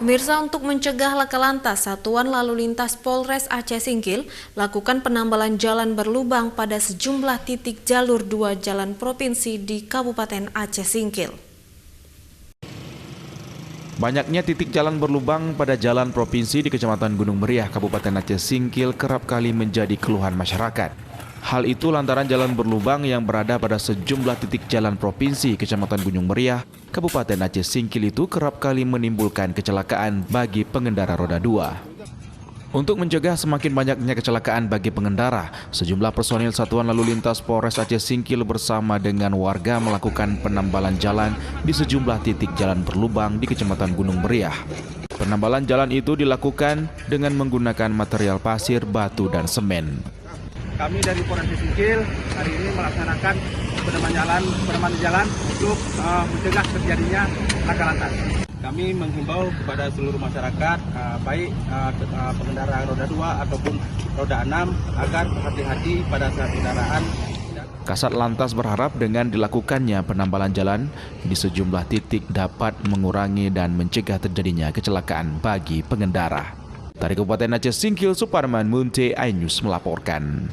Pemirsa, untuk mencegah laka lantas, Satuan Lalu Lintas Polres Aceh Singkil lakukan penambalan jalan berlubang pada sejumlah titik jalur 2 jalan provinsi di Kabupaten Aceh Singkil. Banyaknya titik jalan berlubang pada jalan provinsi di Kecamatan Gunung Meriah, Kabupaten Aceh Singkil kerap kali menjadi keluhan masyarakat. Hal itu lantaran jalan berlubang yang berada pada sejumlah titik jalan provinsi Kecamatan Gunung Meriah, Kabupaten Aceh Singkil itu kerap kali menimbulkan kecelakaan bagi pengendara roda 2. Untuk mencegah semakin banyaknya kecelakaan bagi pengendara, sejumlah personil Satuan Lalu Lintas Polres Aceh Singkil bersama dengan warga melakukan penambalan jalan di sejumlah titik jalan berlubang di Kecamatan Gunung Meriah. Penambalan jalan itu dilakukan dengan menggunakan material pasir, batu, dan semen. Kami dari Polres Aceh Singkil hari ini melaksanakan peneman jalan untuk mencegah terjadinya laka lantas. Kami menghimbau kepada seluruh masyarakat, baik pengendara roda 2 ataupun roda 6, agar hati-hati pada saat kendaraan. Kasat Lantas berharap dengan dilakukannya penambalan jalan di sejumlah titik dapat mengurangi dan mencegah terjadinya kecelakaan bagi pengendara. Dari Kabupaten Aceh Singkil, Suparman Munte, iNews melaporkan.